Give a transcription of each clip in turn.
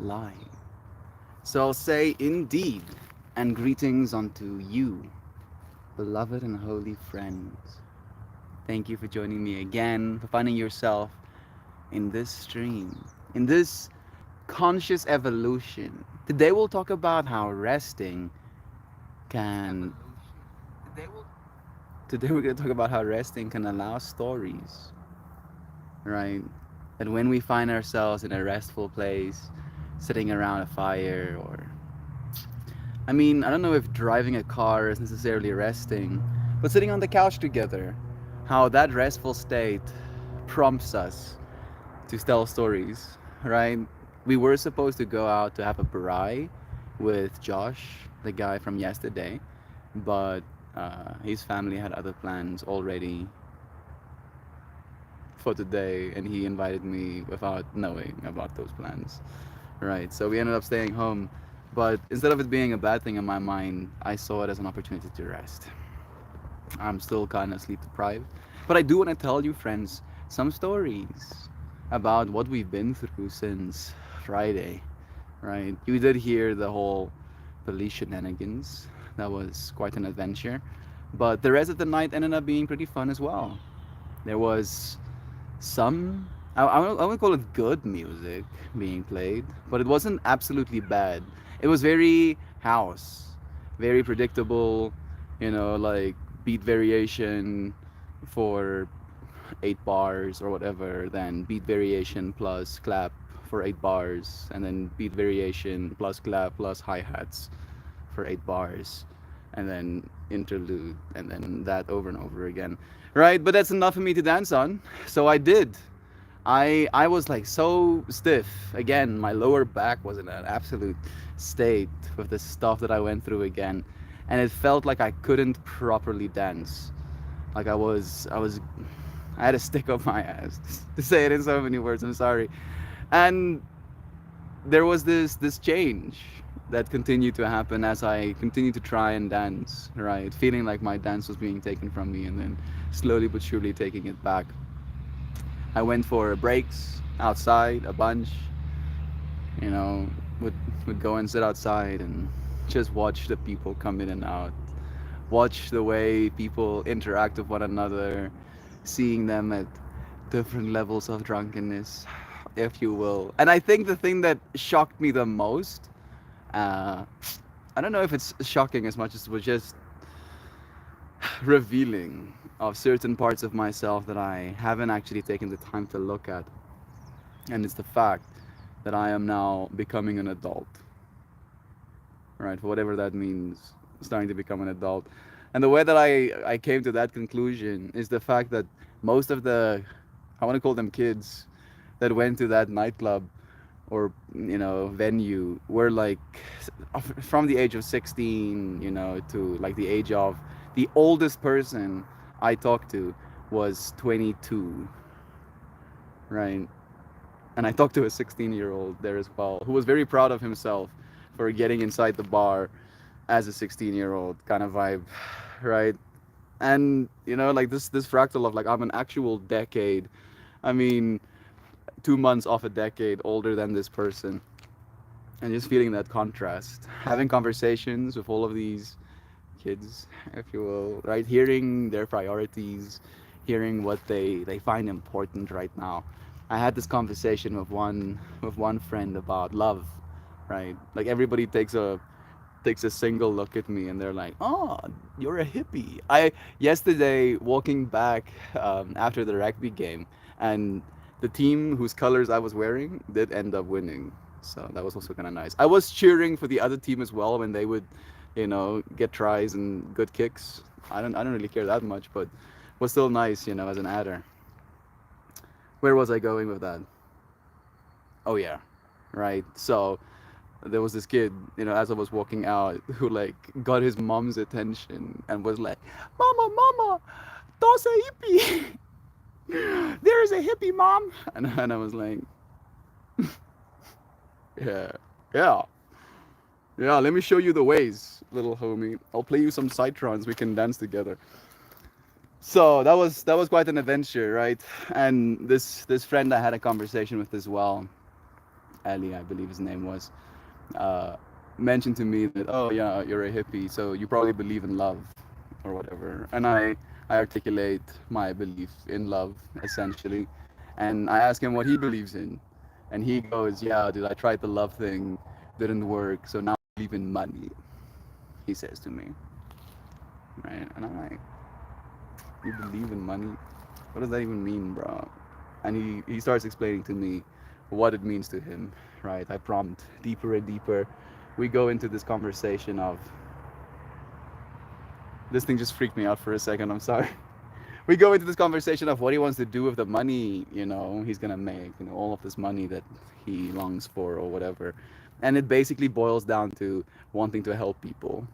live. So I'll say indeed, and greetings unto you, beloved and holy friends. Thank you for joining me again, for finding yourself in this stream, in this conscious evolution. Today we'll talk about how resting can. Today we're going to talk about how resting can allow stories, right? And when we find ourselves in a restful place, sitting around a fire, or I don't know if driving a car is necessarily resting, but sitting on the couch together, how that restful state prompts us to tell stories, right? We were supposed to go out to have a braai with Josh, the guy from yesterday, but his family had other plans already for today, and he invited me without knowing about those plans, right? So we ended up staying home, but instead of it being a bad thing in my mind, I saw it as an opportunity to rest. I'm still kind of sleep deprived, but I do want to tell you, friends, some stories about what we've been through since Friday, right? You did hear the whole police shenanigans. That was quite an adventure, but the rest of the night ended up being pretty fun as well. There was some, I would call it good music being played, but it wasn't absolutely bad. It was very house, very predictable, like beat variation for 8 bars or whatever, then beat variation plus clap for 8 bars, and then beat variation plus clap plus hi-hats for 8 bars, and then interlude, and then that over and over again, right? But that's enough for me to dance on, so I did. I was like so stiff. Again, my lower back was in an absolute state with the stuff that I went through again, and it felt like I couldn't properly dance. Like I had a stick up my ass to say it in so many words. I'm sorry. And there was this change that continued to happen as I continued to try and dance, right? Feeling like my dance was being taken from me, and then slowly but surely taking it back. I went for breaks outside a bunch, you know, would would go and sit outside and just watch the people come in and out. Watch the way people interact with one another, seeing them at different levels of drunkenness, if you will. And I think the thing that shocked me the most, uh, I don't know if it's shocking as much as it was just revealing of certain parts of myself that I haven't actually taken the time to look at. And it's the fact that I am now becoming an adult, right? For whatever that means, starting to become an adult. And the way that I came to that conclusion is the fact that most of the, I want to call them kids, that went to that nightclub or venue were like from the age of 16, to like the age of the oldest person I talked to was 22, right? And I talked to a 16-year-old there as well, who was very proud of himself for getting inside the bar as a 16-year-old kind of vibe, right? And like this fractal of like I'm an actual decade, I mean 2 months off a decade older than this person, and just feeling that contrast, having conversations with all of these kids, if you will, right? Hearing their priorities, hearing what they find important right now. I had this conversation with one friend about love, right? Like everybody takes a single look at me and they're like, "Oh, you're a hippie." I yesterday walking back after the rugby game, and the team whose colors I was wearing did end up winning, so that was also kind of nice. I was cheering for the other team as well when they would, get tries and good kicks. I don't really care that much, but was still nice, as an adder. Where was I going with that? Oh yeah, right. So there was this kid, as I was walking out, who like got his mom's attention and was like, "Mama, mama, toss a hippie." There is a hippie, mom. And I was like, yeah, yeah, yeah. Let me show you the ways, little homie. I'll play you some Cytrons. We can dance together. So that was quite an adventure, right? And this friend I had a conversation with as well. Ali, I believe his name was, uh, mentioned to me that, oh yeah, you're a hippie, so you probably believe in love or whatever. And I articulate my belief in love essentially, and I ask him what he believes in, and he goes, yeah, dude, I tried the love thing, didn't work, so now I believe in money. He says to me, right? And I'm like, you believe in money? What does that even mean, bro? And he starts explaining to me what it means to him, right? I prompt deeper and deeper. We go into this conversation of, this thing just freaked me out for a second, I'm sorry. We go into this conversation of what he wants to do with the money, he's gonna make, all of this money that he longs for or whatever. And it basically boils down to wanting to help people,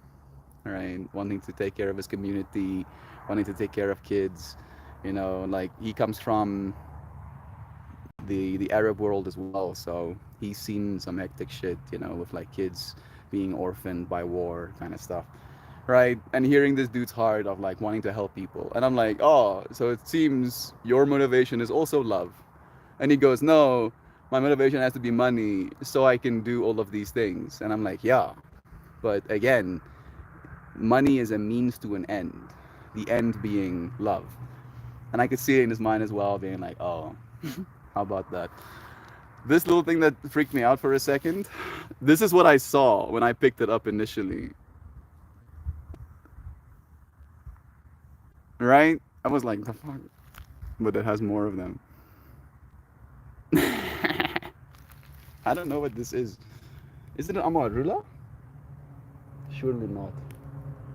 right? Wanting to take care of his community, wanting to take care of kids. Like he comes from the Arab world as well, so he's seen some hectic shit, with like kids being orphaned by war kind of stuff, right? And hearing this dude's heart of like wanting to help people, and I'm like, oh, so it seems your motivation is also love. And he goes, no, my motivation has to be money so I can do all of these things. And I'm like, yeah, but again, money is a means to an end, the end being love. And I could see it in his mind as well, being like, oh, how about that? This little thing that freaked me out for a second, this is what I saw when I picked it up initially, right? I was like, the fuck? But it has more of them. I don't know what this is. Is it an amarula? Surely not.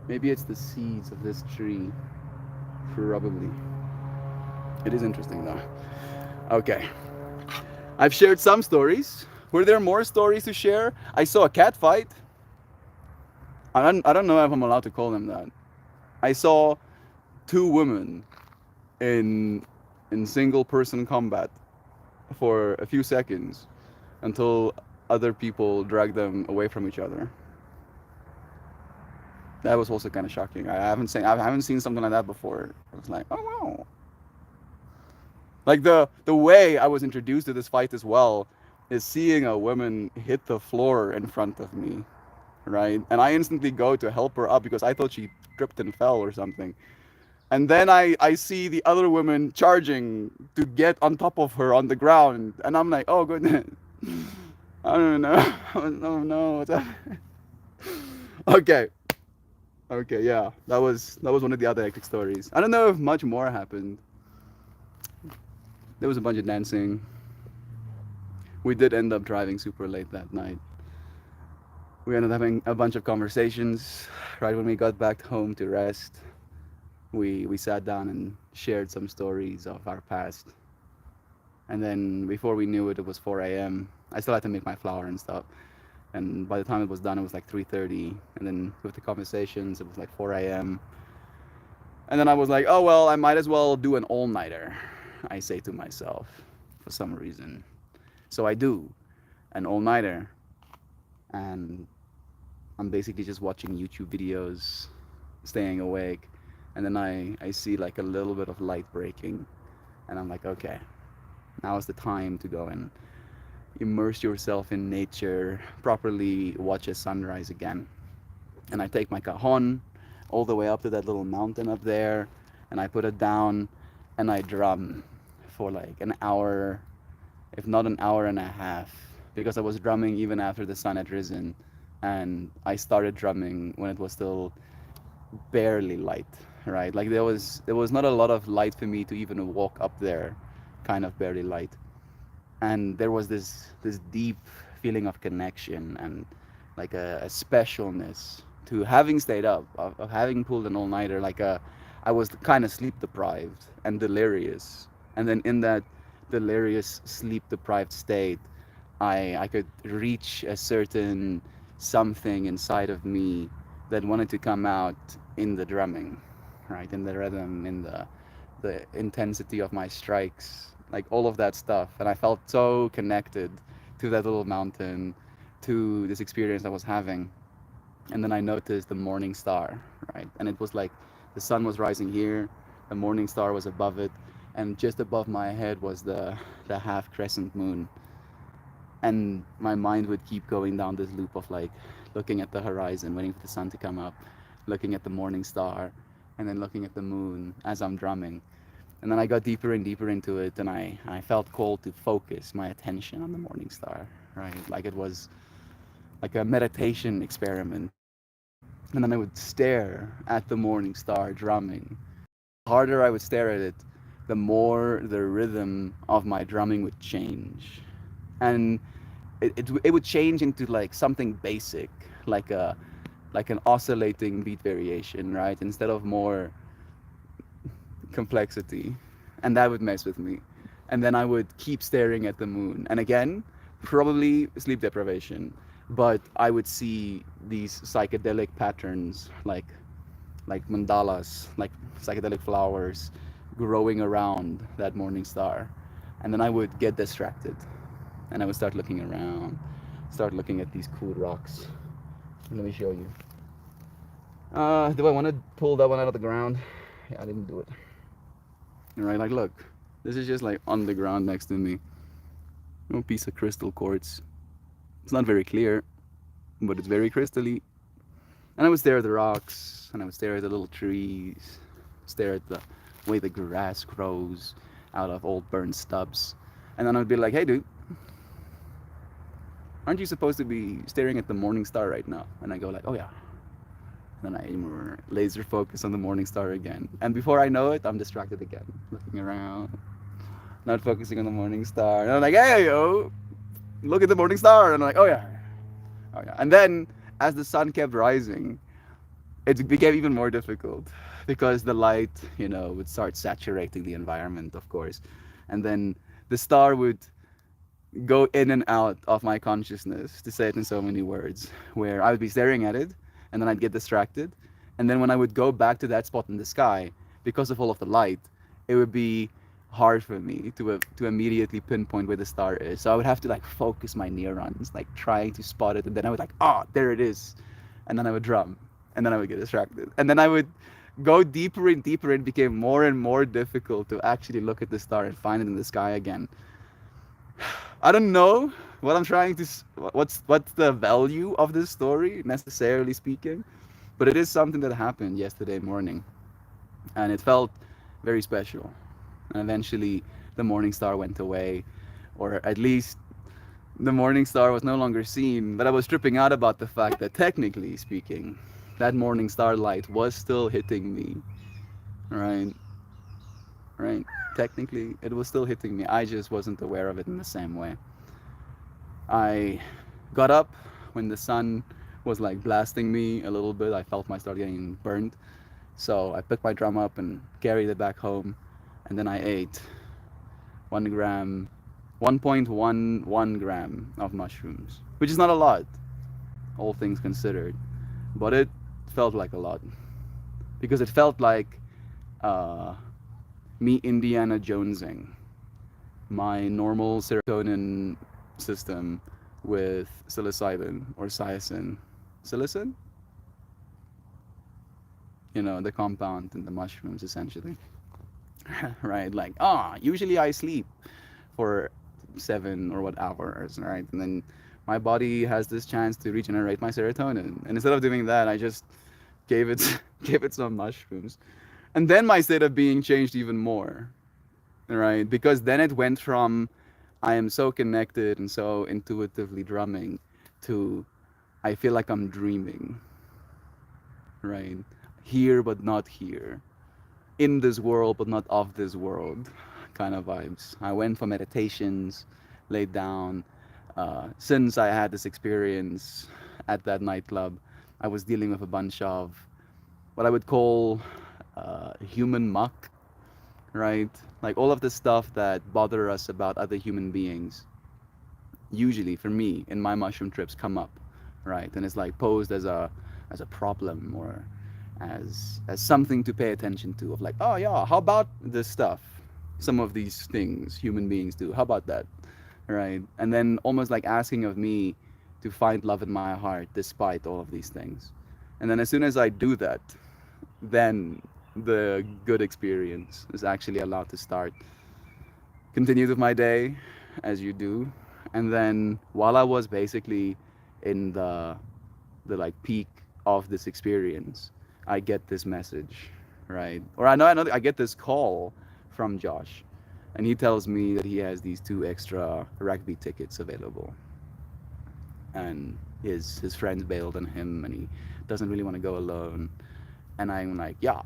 Maybe it's the seeds of this tree. Probably. It is interesting though. Okay. I've shared some stories. Were there more stories to share? I saw a cat fight. I don't know if I'm allowed to call them that. I saw two women in single person combat for a few seconds until other people dragged them away from each other. That was also kind of shocking. I haven't seen something like that before. I was like, oh wow. Like the way I was introduced to this fight as well is seeing a woman hit the floor in front of me, right? And I instantly go to help her up because I thought she tripped and fell or something. And then I see the other woman charging to get on top of her on the ground, and I'm like, oh goodness, I don't know. Oh no, what's happening? Okay, okay, yeah, that was one of the other hectic stories. I don't know if much more happened. There was a bunch of dancing. We did end up driving super late that night. We ended up having a bunch of conversations right when we got back home to rest. We sat down and shared some stories of our past. And then before we knew it, it was 4 a.m. I still had to make my flour and stuff. And by the time it was done, it was like 3:30. And then with the conversations, it was like 4 a.m. And then I was like, oh well, I might as well do an all-nighter, I say to myself, for some reason. So I do an all-nighter, and I'm basically just watching YouTube videos, staying awake, and then I see like a little bit of light breaking, and I'm like, okay, now is the time to go and immerse yourself in nature, properly watch a sunrise again. And I take my cajon all the way up to that little mountain up there, and I put it down, and I drum for like an hour, if not an hour and a half, because I was drumming even after the sun had risen, and I started drumming when it was still barely light, right? Like there was not a lot of light for me to even walk up there, kind of barely light. And there was this deep feeling of connection and like a specialness to having stayed up, of having pulled an all-nighter. I was kind of sleep deprived and delirious, and then in that delirious sleep deprived state, I could reach a certain something inside of me that wanted to come out in the drumming, right? In the rhythm, in the intensity of my strikes, like all of that stuff. And I felt so connected to that little mountain, to this experience I was having. And then I noticed the morning star, right? And it was like the sun was rising here, the morning star was above it, and just above my head was the half crescent moon. and my mind would keep going down this loop of like looking at the horizon, waiting for the sun to come up, looking at the morning star, and then looking at the moon as I'm drumming. And then I got deeper and deeper into it, and I felt called to focus my attention on the morning star, right? Like it was like a meditation experiment. And then I would stare at the morning star drumming. The harder I would stare at it, the more the rhythm of my drumming would change. And it would change into like something basic, like a like an oscillating beat variation, right? Instead of more complexity. And that would mess with me. And then I would keep staring at the moon. And again, probably sleep deprivation. But I would see these psychedelic patterns like mandalas, like psychedelic flowers growing around that morning star. And then I would get distracted and I would start looking around, start looking at these cool rocks. Let me show you. Do I want to pull that one out of the ground? Yeah, I didn't do it. Right, like look, this is just like on the ground next to me. A piece of crystal quartz. It's not very clear, but it's very crystally. And I would stare at the rocks, and I would stare at the little trees, stare at the way the grass grows out of old burned stubs. And then I would be like, hey dude, aren't you supposed to be staring at the morning star right now? And I go like, oh yeah. And then I laser focus on the morning star again. And before I know it, I'm distracted again, looking around, not focusing on the morning star. And I'm like, hey yo, look at the morning star. And I'm like, oh yeah. Oh yeah. And then as the sun kept rising, it became even more difficult because the light, would start saturating the environment, of course. And then the star would go in and out of my consciousness, to say it in so many words, where I would be staring at it and then I'd get distracted. And then when I would go back to that spot in the sky, because of all of the light, it would be hard for me to immediately pinpoint where the star is. So I would have to like focus my neurons, like trying to spot it, and then I would like, oh, there it is. And then I would drum, and then I would get distracted. And then I would go deeper and deeper, and it became more and more difficult to actually look at the star and find it in the sky again. I don't know what I'm trying to what's the value of this story necessarily speaking, but it is something that happened yesterday morning, and it felt very special. And eventually, the morning star went away, or at least the morning star was no longer seen. But I was tripping out about the fact that, technically speaking, that morning star light was still hitting me, right? Right? Technically, it was still hitting me. I just wasn't aware of it in the same way. I got up when the sun was like blasting me a little bit. I felt my start getting burned. So I picked my drum up and carried it back home. And then I ate 1 gram, 1.11 gram of mushrooms, which is not a lot, all things considered. But it felt like a lot because it felt like uh, me Indiana Jonesing my normal serotonin system with psilocybin or psilocin. Psilocin? The compound in the mushrooms, essentially. Right? Like, usually I sleep for 7 or what hours, right? And then my body has this chance to regenerate my serotonin. And instead of doing that, I just gave it gave it some mushrooms. And then my state of being changed even more, right? Because then it went from I am so connected and so intuitively drumming to I feel like I'm dreaming, right? Here but not here. In this world but not of this world kind of vibes. I went for meditations, laid down. Since I had this experience at that nightclub, I was dealing with a bunch of what I would call human muck, right? Like all of the stuff that bother us about other human beings, usually for me in my mushroom trips come up, right? And it's like posed as a problem or as something to pay attention to, of like, oh yeah, how about this stuff, some of these things human beings do, how about that, right? And then almost like asking of me to find love in my heart despite all of these things. And then as soon as I do that, then the good experience is actually allowed to start. Continue with my day as you do, And then while I was basically in the like peak of this experience, I get this message, right? Or I know I get this call from Josh, and he tells me that he has these two extra rugby tickets available, and his friends bailed on him, and he doesn't really want to go alone. And I'm like, yeah,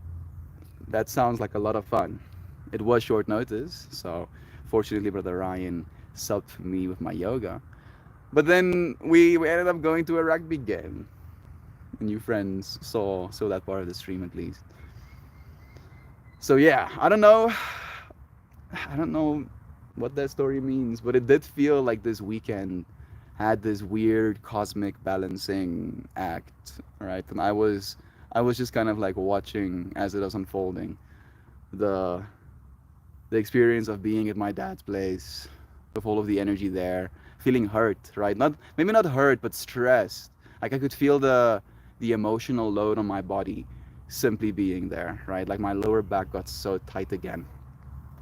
that sounds like a lot of fun. It was short notice, so fortunately, brother Ryan subbed me with my yoga. But then we ended up going to a rugby game, and you friends saw that part of the stream at least. So yeah, I don't know what that story means, but it did feel like this weekend had this weird cosmic balancing act, right? And I was just kind of like watching as it was unfolding. The the experience of being at my dad's place with all of the energy there, feeling hurt, right? Not maybe not hurt, but stressed. Like I could feel the emotional load on my body simply being there, right? Like my lower back got so tight again.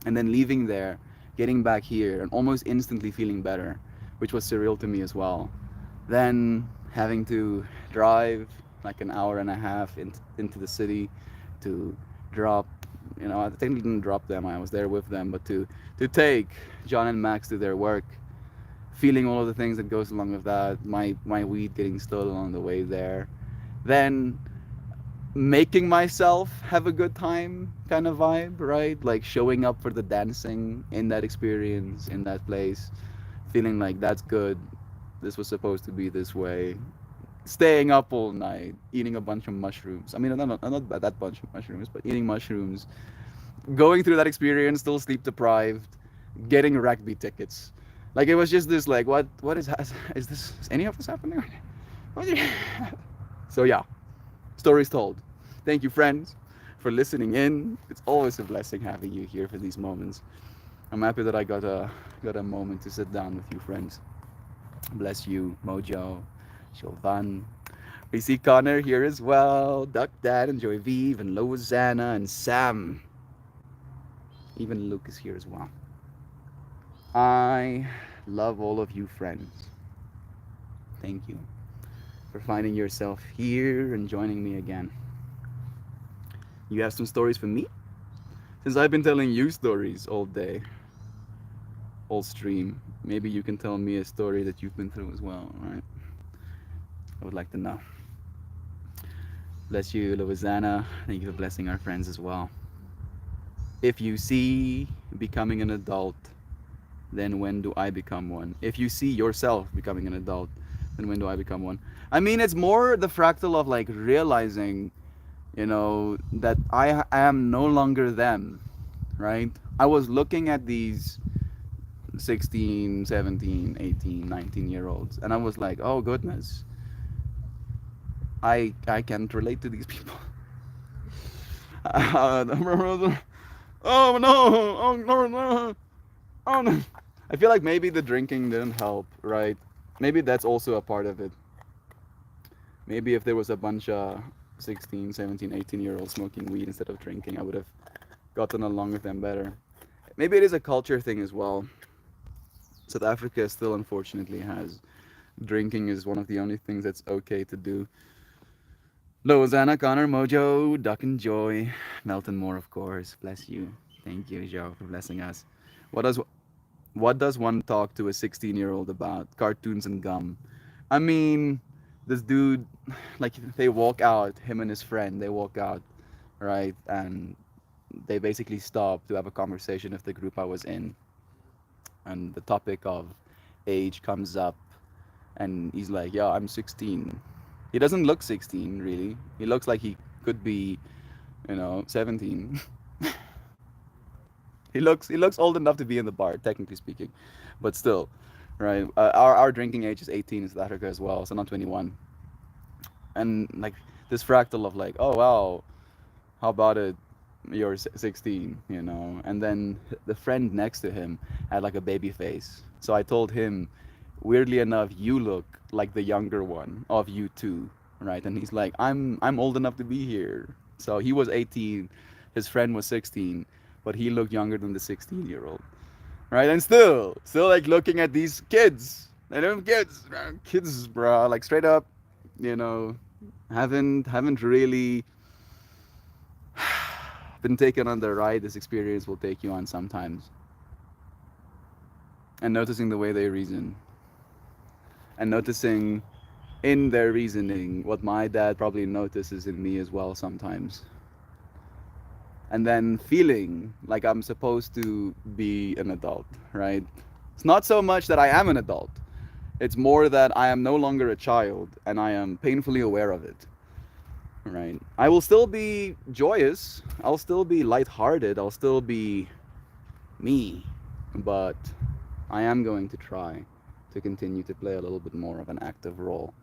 And then leaving there, getting back here, and almost instantly feeling better, which was surreal to me as well. Then having to drive like an hour and a half into the city to drop, I technically didn't drop them, I was there with them, but to take John and Max to their work, feeling all of the things that goes along with that, my weed getting stolen on the way there, then making myself have a good time kind of vibe, right? Like showing up for the dancing in that experience, in that place, feeling like that's good. This was supposed to be this way. Staying up all night, eating a bunch of mushrooms. I mean, not that bunch of mushrooms, but eating mushrooms. Going through that experience, still sleep deprived, getting rugby tickets. Like it was just this, like, what is this? Is any of this happening? So yeah, stories told. Thank you, friends, for listening in. It's always a blessing having you here for these moments. I'm happy that I got a moment to sit down with you, friends. Bless you, Mojo, Chauvin. We see Connor here as well, Duck Dad and Joy Vive and Lozana and Sam. Even Luke is here as well. I love all of you, friends. Thank you for finding yourself here and joining me again. You have some stories for me? Since I've been telling you stories all day, all stream, maybe you can tell me a story that you've been through as well, alright? I would like to know. Bless you, Louisiana. Thank you for blessing our friends as well. If you see becoming an adult, then when do I become one? If you see yourself becoming an adult, then when do I become one? I mean, it's more the fractal of like realizing, that I am no longer them, right? I was looking at these 16, 17, 18, 19-year olds, and I was like, oh goodness, I can't relate to these people. Oh no, oh no, no, oh no. I feel like maybe the drinking didn't help, right? Maybe that's also a part of it. Maybe if there was a bunch of 16, 17, 18-year olds smoking weed instead of drinking, I would have gotten along with them better. Maybe it is a culture thing as well. South Africa still unfortunately has drinking is one of the only things that's okay to do. Lozana, Connor, Mojo, Duck and Joy, Melton Moore, of course. Bless you. Thank you, Joe, for blessing us. What does what does one talk to a 16-year-old about? Cartoons and gum. I mean, this dude, like, they walk out, him and his friend, they walk out, right? And they basically stop to have a conversation with the group I was in. And the topic of age comes up, and he's like, yeah, I'm 16. He doesn't look 16, really. He looks like he could be, 17. He looks old enough to be in the bar, technically speaking, but still, right? Our drinking age is 18 in South Africa as well, so not 21. And like this fractal of like, oh wow, how about it? You're 16, and then the friend next to him had like a baby face. So I told him, weirdly enough, you look like the younger one of you two, right? And he's like, I'm old enough to be here. So he was 18, his friend was 16, but he looked younger than the 16-year-old. right? And still like looking at these kids. They don't kids, bro. Like straight up, you know, haven't really been taken on the ride this experience will take you on sometimes. And noticing the way they reason, and noticing in their reasoning what my dad probably notices in me as well sometimes. And then feeling like I'm supposed to be an adult, right? It's not so much that I am an adult, it's more that I am no longer a child and I am painfully aware of it, right? I will still be joyous, I'll still be lighthearted, I'll still be me, but I am going to try to continue to play a little bit more of an active role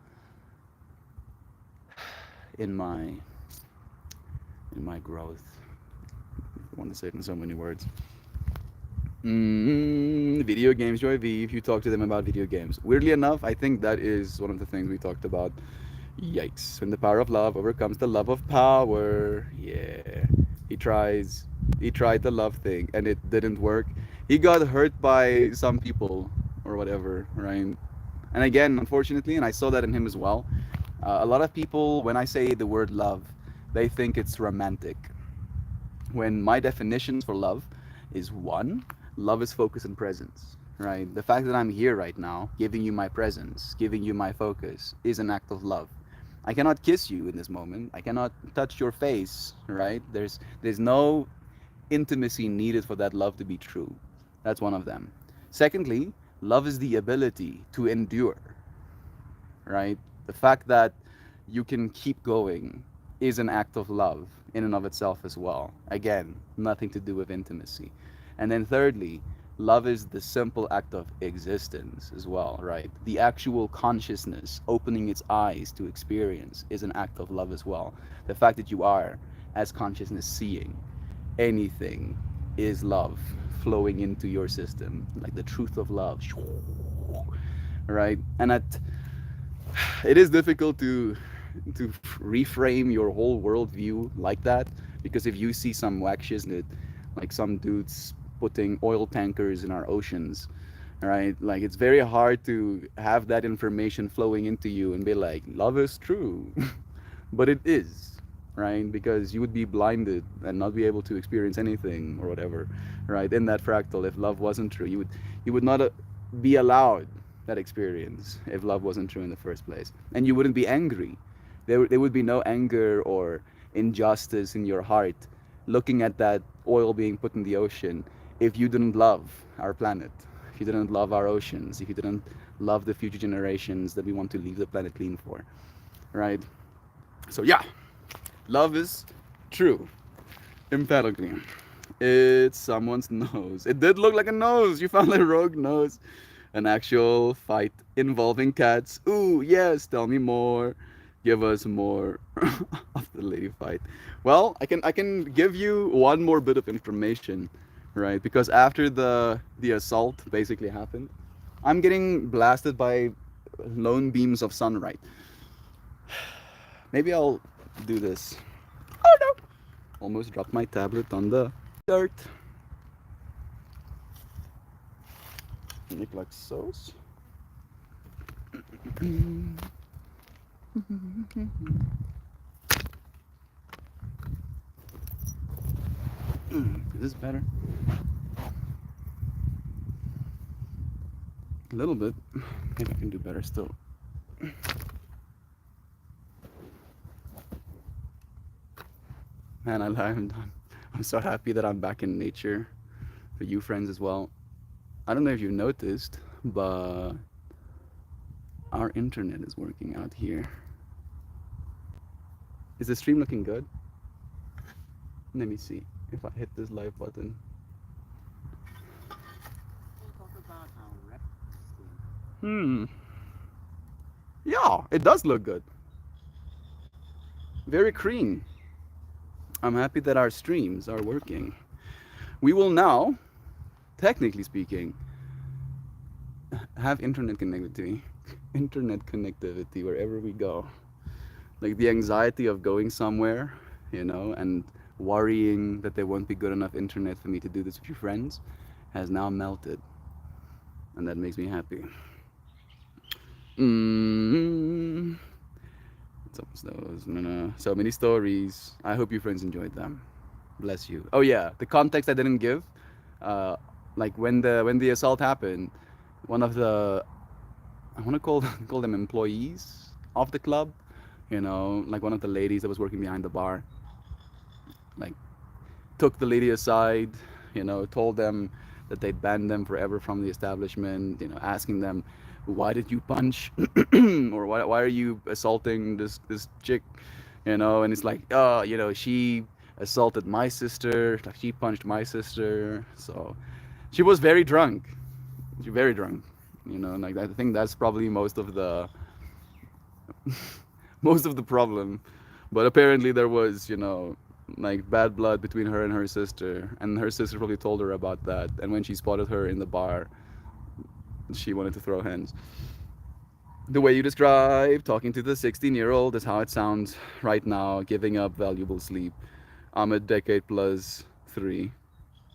in my growth. I want to say it in so many words. Video games, Joy V, if you talk to them about video games. Weirdly enough, I think that is one of the things we talked about. Yikes. When the power of love overcomes the love of power. Yeah. He tries, he tried the love thing and it didn't work. He got hurt by some people or whatever, right? And again, unfortunately, and I saw that in him as well, a lot of people, when I say the word love, they think it's romantic. When my definitions for love is one, love is focus and presence, right? The fact that I'm here right now, giving you my presence, giving you my focus, is an act of love. I cannot kiss you in this moment. I cannot touch your face, right? There's no intimacy needed for that love to be true. That's one of them. Secondly, love is the ability to endure, right? The fact that you can keep going is an act of love in and of itself as well. Again, nothing to do with intimacy. And then thirdly, love is the simple act of existence as well, right? The actual consciousness opening its eyes to experience is an act of love as well. The fact that you are, as consciousness, seeing anything is love flowing into your system, like the truth of love, right? And it is difficult to reframe your whole worldview like that, because if you see some whack shiznit, like some dudes putting oil tankers in our oceans, right? Like it's very hard to have that information flowing into you and be like, love is true. But it is, right? Because you would be blinded and not be able to experience anything or whatever, right? In that fractal, if love wasn't true, you would not be allowed that experience if love wasn't true in the first place, and you wouldn't be angry. There would be no anger or injustice in your heart looking at that oil being put in the ocean if you didn't love our planet, if you didn't love our oceans, if you didn't love the future generations that we want to leave the planet clean for, right? So yeah, love is true, emphatically. It's someone's nose. It did look like a nose. You found a rogue nose. An actual fight involving cats. Ooh, yes, tell me more. Give us more of the lady fight. Well, I can give you one more bit of information, right? Because after the assault basically happened, I'm getting blasted by lone beams of sunlight. Maybe I'll do this. Oh no! Almost dropped my tablet on the dirt. Make like sauce. Is this better? A little bit. Maybe I can do better still. Man, I'm so happy that I'm back in nature. For you friends as well. I don't know if you've noticed, but our internet is working out here. Is the stream looking good? Let me see if I hit this live button. Hmm. Yeah, it does look good. Very clean. I'm happy that our streams are working. We will now, technically speaking, have internet connectivity. Internet connectivity wherever we go. Like the anxiety of going somewhere, and worrying that there won't be good enough internet for me to do this with your friends has now melted, and that makes me happy. Mm. It's almost those. No, no. So many stories. I hope your friends enjoyed them. Bless you. Oh yeah, the context I didn't give. Uh, like when the assault happened, one of the I want to call call them employees of the club. Like one of the ladies that was working behind the bar, like took the lady aside, told them that they'd banned them forever from the establishment, asking them, why did you punch? Or why are you assaulting this chick? And it's like, oh, she assaulted my sister, like she punched my sister. So she was very drunk. She very drunk. Like I think that's probably most of the problem. But apparently there was, like bad blood between her and her sister, and her sister probably told her about that. And when she spotted her in the bar, she wanted to throw hands. The way you describe talking to the 16-year-old is how it sounds right now, giving up valuable sleep. I'm a decade plus 3.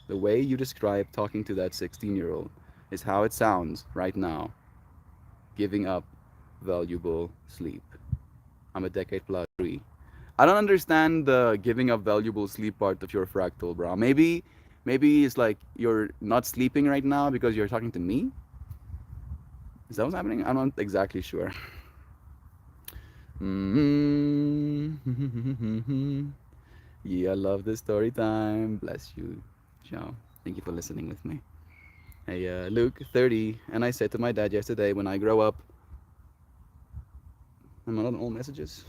The way you describe talking to that 16-year-old is how it sounds right now, giving up valuable sleep. I'm a decade plus 3. I don't understand the giving up valuable sleep part of your fractal, bro. Maybe it's like you're not sleeping right now because you're talking to me. Is that what's happening? I'm not exactly sure. Yeah, I love this story time. Bless you, Ciao. Thank you for listening with me. Hey, Luke, 30, and I said to my dad yesterday, when I grow up, I'm not on all messages.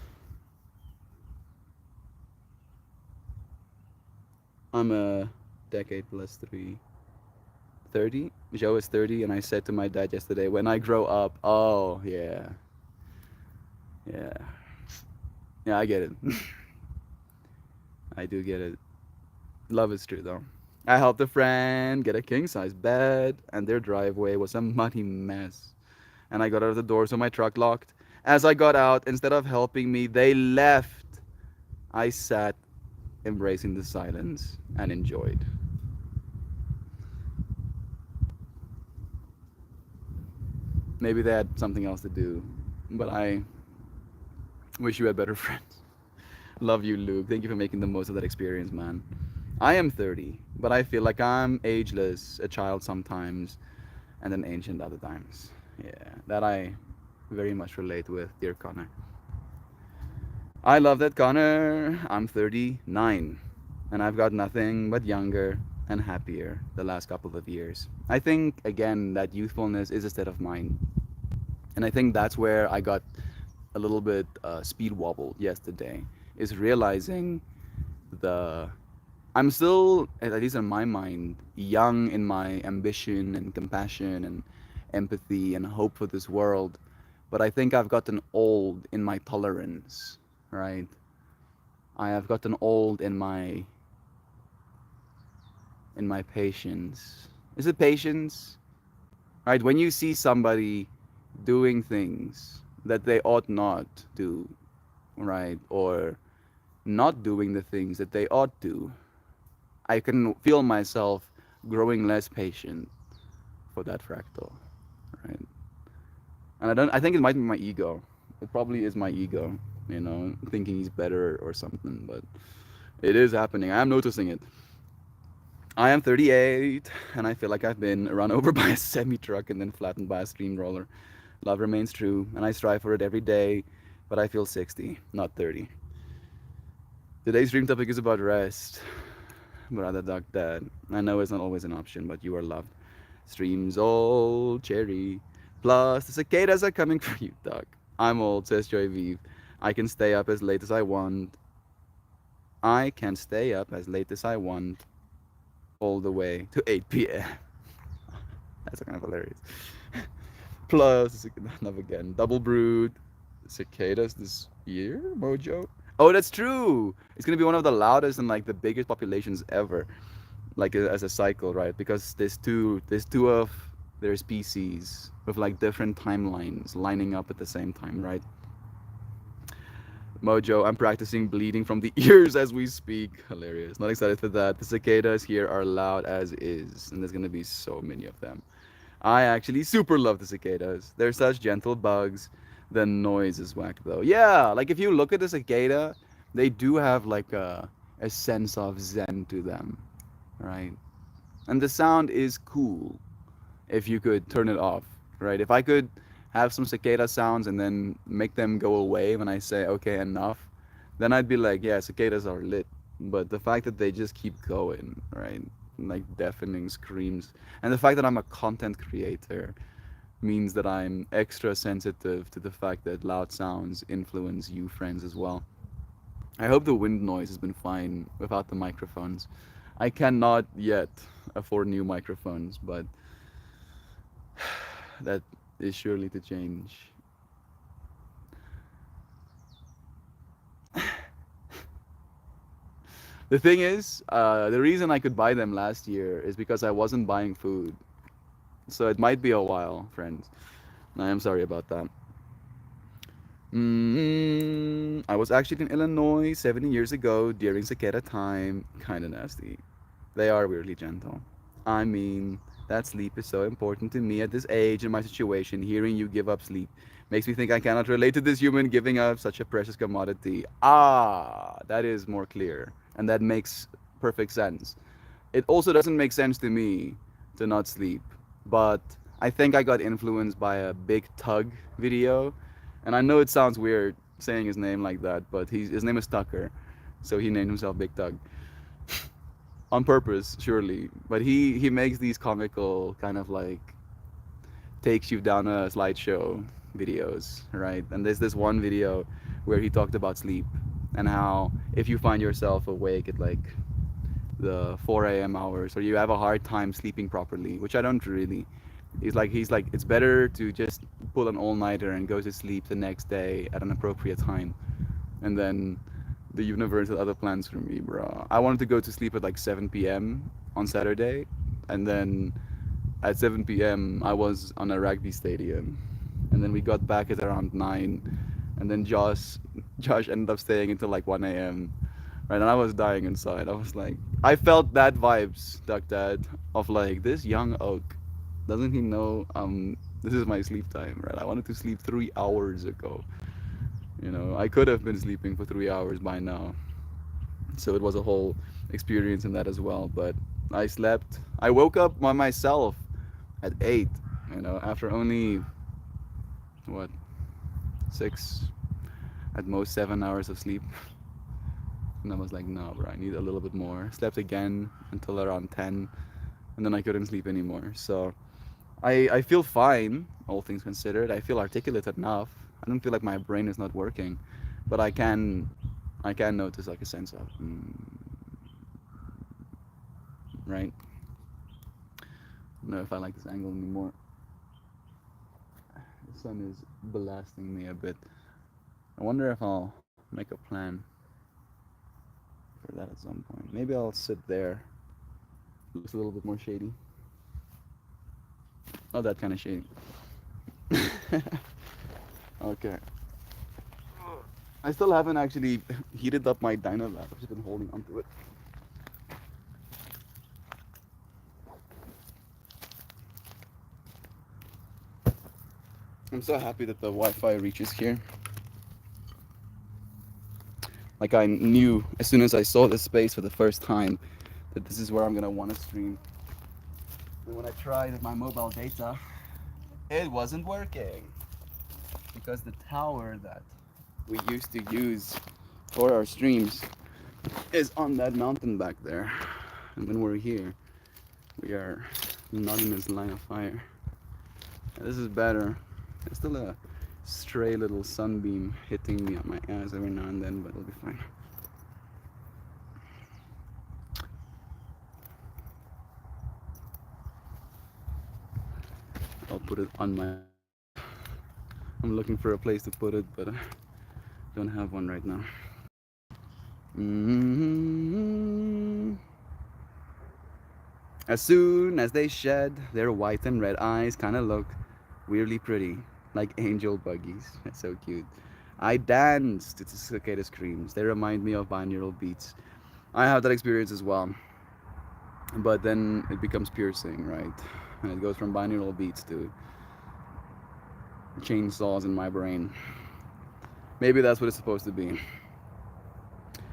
I'm a decade plus 3. 30? Joe is 30, and I said to my dad yesterday, when I grow up, oh, yeah. Yeah. Yeah, I get it. I do get it. Love is true, though. I helped a friend get a king size bed, and their driveway was a muddy mess. And I got out of the door, so my truck locked. As I got out, instead of helping me, they left. I sat, embracing the silence, and enjoyed. Maybe they had something else to do, but I wish you had better friends. Love you, Luke. Thank you for making the most of that experience, man. I am 30, but I feel like I'm ageless, a child sometimes, and an ancient other times. Yeah, that I very much relate with, dear Connor. I love that, Connor. I'm 39, and I've got nothing but younger and happier the last couple of years. I think, again, that youthfulness is a state of mind. And I think that's where I got a little bit speed wobbled yesterday, is realizing the I'm still, at least in my mind, young in my ambition and compassion and empathy and hope for this world. But I think I've gotten old in my tolerance, right? I have gotten old in my patience. Is it patience? Right? When you see somebody doing things that they ought not do, right? Or not doing the things that they ought to, I can feel myself growing less patient for that fractal, right? And I think it might be my ego. It probably is my ego, thinking he's better or something, but it is happening. I am noticing it. I am 38, and I feel like I've been run over by a semi truck and then flattened by a stream roller. Love remains true, and I strive for it every day, but I feel 60, not 30. Today's dream topic is about rest. Brother Duck Dad. I know it's not always an option, but you are loved. Streams old, cherry. Plus, the cicadas are coming for you, Duck. I'm old, says Joy Vive. I can stay up as late as I want. I can stay up as late as I want, all the way to 8 p.m. That's kind of hilarious. Plus, enough again. Double brood. Cicadas this year, Mojo. Oh, that's true. It's gonna be one of the loudest and like the biggest populations ever, like as a cycle, right? Because there's two of their species with like different timelines lining up at the same time, right? Mojo, I'm practicing bleeding from the ears as we speak. Hilarious. Not excited for that. The cicadas here are loud as is, and there's gonna be so many of them. I actually super love the cicadas. They're such gentle bugs. The noise is whack though. Yeah, like if you look at the cicada, they do have like a sense of zen to them, right? And the sound is cool if you could turn it off, right? If I could have some cicada sounds and then make them go away when I say okay enough, then I'd be like, yeah, cicadas are lit. But the fact that they just keep going, right? Like deafening screams, and the fact that I'm a content creator means that I'm extra sensitive to the fact that loud sounds influence you friends as well. I hope the wind noise has been fine without the microphones. I cannot yet afford new microphones, but that is surely to change. The thing is, the reason I could buy them last year is because I wasn't buying food. So it might be a while, friends. I am sorry about that. I was actually in Illinois 70 years ago during cicada time. Kinda nasty. They are weirdly gentle. I mean, that sleep is so important to me at this age in my situation. Hearing you give up sleep makes me think I cannot relate to this human giving up such a precious commodity. Ah, that is more clear. And that makes perfect sense. It also doesn't make sense to me to not sleep, but I think I got influenced by a Big Tug video. And I know it sounds weird saying his name like that, but his name is Tucker. So he named himself Big Tug on purpose, surely. But he makes these comical kind of like takes you down a slideshow videos, right? And there's this one video where he talked about sleep and how if you find yourself awake at like the 4 a.m. hours or you have a hard time sleeping properly, which I don't really. He's like it's better to just pull an all-nighter and go to sleep the next day at an appropriate time, and then the universe had other plans for me, bro. I wanted to go to sleep at like 7 p.m. on Saturday, and then at 7 p.m. I was on a rugby stadium, and then we got back at around 9, and then Josh ended up staying until like 1 a.m. Right, and I was dying inside. I was like, I felt that vibes, Duck Dad, of like this young oak. Doesn't he know this is my sleep time, right? I wanted to sleep 3 hours ago. I could have been sleeping for 3 hours by now. So it was a whole experience in that as well. But I slept. I woke up by myself at 8, after only, what, 6, at most 7 hours of sleep. And I was like, no, bro, I need a little bit more. Slept again until around 10, and then I couldn't sleep anymore. So I feel fine, all things considered. I feel articulate enough. I don't feel like my brain is not working, but I can notice like a sense of right. I don't know if I like this angle anymore. The sun is blasting me a bit. I wonder if I'll make a plan for that at some point. Maybe I'll sit there. Looks a little bit more shady. Not that kind of shady. Okay. I still haven't actually heated up my Dynalab. I've just been holding onto it. I'm so happy that the Wi-Fi reaches here. Like I knew as soon as I saw this space for the first time that this is where I'm gonna want to stream. And when I tried my mobile data, it wasn't working because the tower that we used to use for our streams is on that mountain back there. And when we're here, we are not in this line of fire. And this is better. There's still a stray little sunbeam hitting me on my ass every now and then, but it'll be fine. I'll put it on my. I'm looking for a place to put it, but I don't have one right now. Mm-hmm. As soon as they shed, their white and red eyes kind of look weirdly pretty, like angel buggies. That's so cute. I dance to the cicada screams. They remind me of binaural beats. I have that experience as well. But then it becomes piercing, right? And it goes from binaural beats to chainsaws in my brain. Maybe that's what it's supposed to be.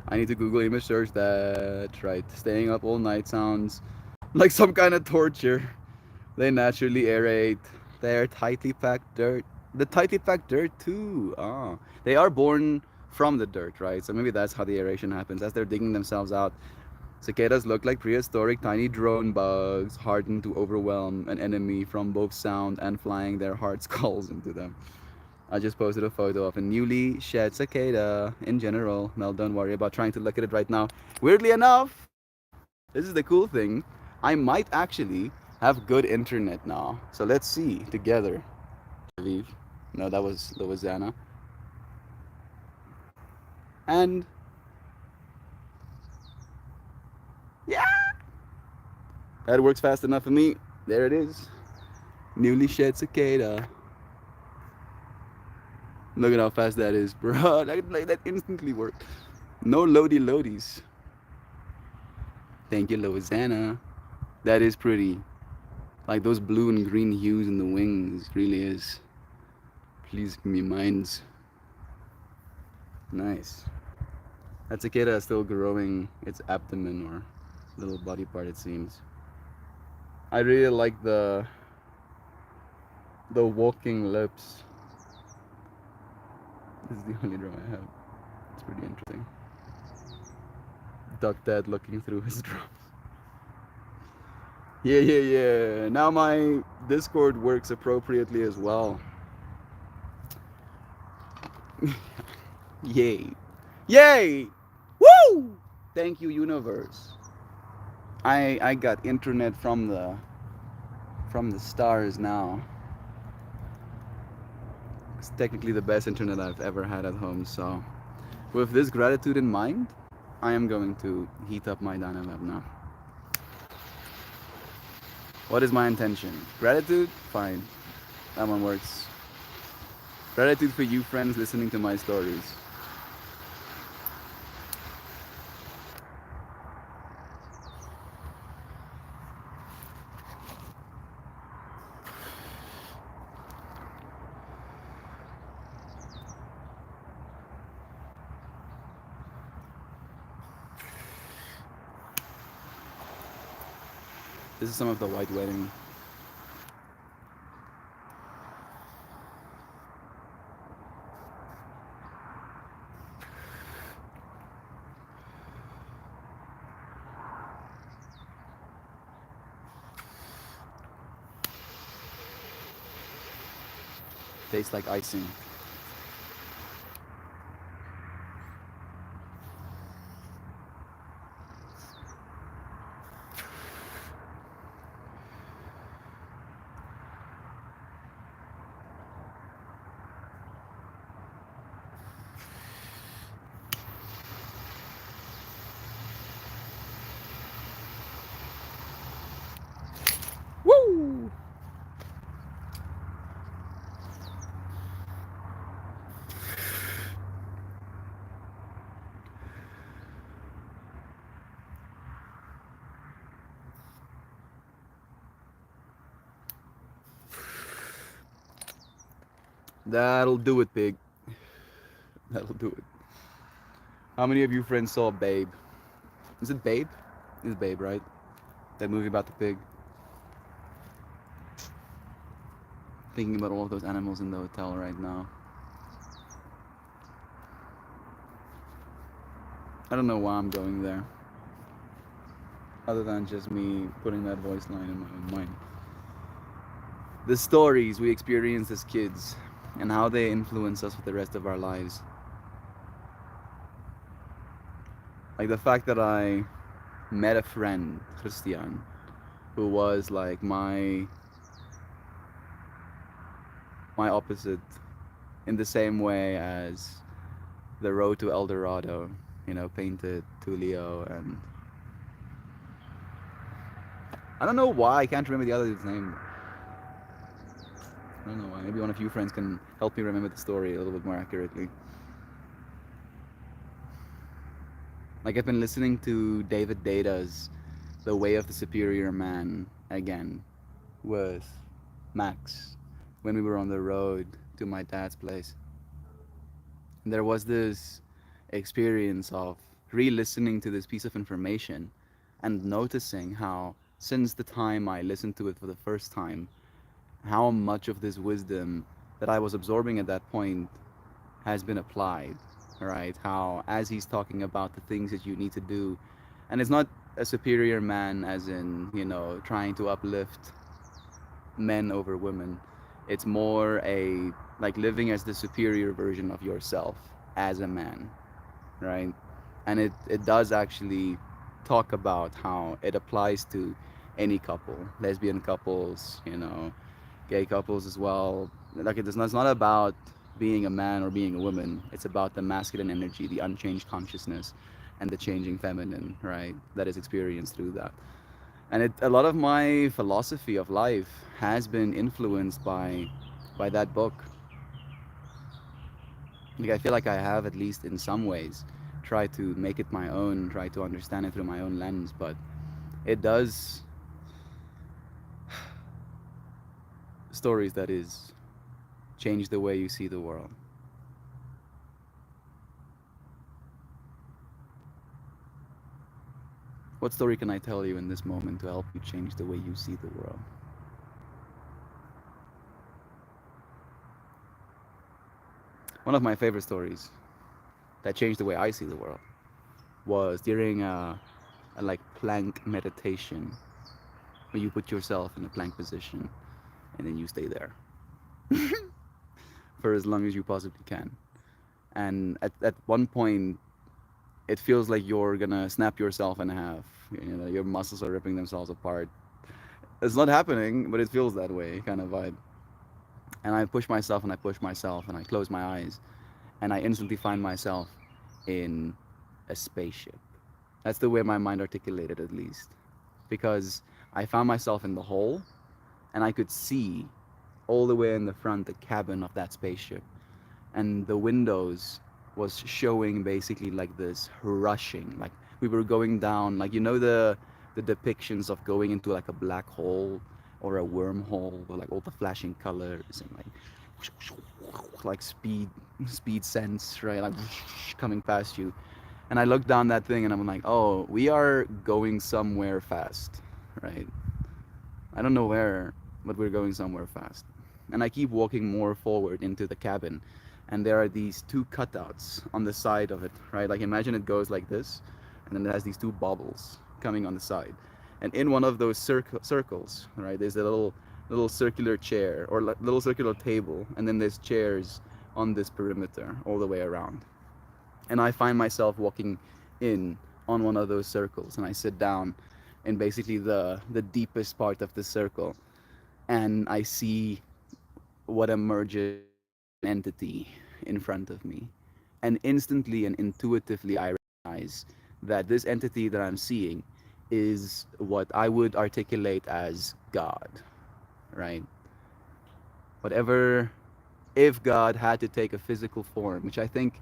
I need to Google image search that, right? Staying up all night sounds like some kind of torture. They naturally aerate their tightly packed dirt. The tightly packed dirt too. Ah, they are born from the dirt, right? So maybe that's how the aeration happens. As they're digging themselves out, cicadas look like prehistoric tiny drone bugs, hardened to overwhelm an enemy from both sound and flying their hard skulls into them. I just posted a photo of a newly shed cicada in general. Mel, don't worry about trying to look at it right now. Weirdly enough, this is the cool thing. I might actually have good internet now. So let's see together. Aviv. No, that was Zana. And yeah, that works fast enough for me. There it is. Newly shed cicada. Look at how fast that is, bro. That instantly worked. No loady loadies. Thank you, Loizana. That is pretty. Like those blue and green hues in the wings really is. Please give me minds. Nice. That cicada is still growing its abdomen or little body part, it seems. I really like the walking lips. This is the only drum I have. It's pretty interesting. Duck Dad looking through his drums. Yeah. Now my Discord works appropriately as well. Yay. Yay! Woo! Thank you, universe. I got internet from the stars now. It's technically the best internet I've ever had at home, so with this gratitude in mind, I am going to heat up my Dynalab now. What is my intention? Gratitude? Fine. That one works. Gratitude for you friends listening to my stories. This is some of the white wedding. Tastes like icing. Woo! That'll do it, pig. That'll do it. How many of you friends saw Babe? Is it Babe? It's Babe, right? That movie about the pig. Thinking about all of those animals in the hotel right now. I don't know why I'm going there. Other than just me putting that voice line in my own mind. The stories we experience as kids and how they influence us for the rest of our lives. Like the fact that I met a friend, Christian, who was like my opposite in the same way as the road to El Dorado, painted Tulio, and I don't know why I can't remember the other dude's name. I don't know why. Maybe one of you friends can help me remember the story a little bit more accurately. Like I've been listening to David Data's The Way of the Superior Man again with Max when we were on the road to my dad's place. And there was this experience of re-listening to this piece of information and noticing how since the time I listened to it for the first time, how much of this wisdom that I was absorbing at that point has been applied, right? How, as he's talking about the things that you need to do, and it's not a superior man as in, trying to uplift men over women. It's more a like living as the superior version of yourself as a man, right? And it does actually talk about how it applies to any couple, lesbian couples, gay couples as well. Like it's not about being a man or being a woman. It's about the masculine energy, the unchanged consciousness, and the changing feminine, right? That is experienced through that. And a lot of my philosophy of life has been influenced by that book. Like I feel like I have, at least in some ways, tried to make it my own, try to understand it through my own lens, but it does stories that is change the way you see the world. What story can I tell you in this moment to help you change the way you see the world? One of my favorite stories that changed the way I see the world was during a like plank meditation, where you put yourself in a plank position and then you stay there for as long as you possibly can. And at one point, it feels like you're gonna snap yourself in half. Your muscles are ripping themselves apart. It's not happening, but it feels that way, kind of vibe. And I push myself and I push myself and I close my eyes and I instantly find myself in a spaceship. That's the way my mind articulated, at least. Because I found myself in the hole and I could see all the way in the front the cabin of that spaceship. And the windows was showing basically like this rushing, like we were going down, like the depictions of going into like a black hole or a wormhole, or like all the flashing colors and like speed sense, right? Like coming past you. And I looked down that thing and I'm like, oh, we are going somewhere fast, right? I don't know where, but we're going somewhere fast. And I keep walking more forward into the cabin. And there are these two cutouts on the side of it, right? Like imagine it goes like this, and then it has these two bubbles coming on the side. And in one of those circles, right, there's a little circular chair or little circular table, and then there's chairs on this perimeter all the way around. And I find myself walking in on one of those circles, and I sit down in basically the deepest part of the circle, and I see what emerges entity in front of me. And instantly and intuitively, I recognize that this entity that I'm seeing is what I would articulate as God, right? Whatever, if God had to take a physical form, which I think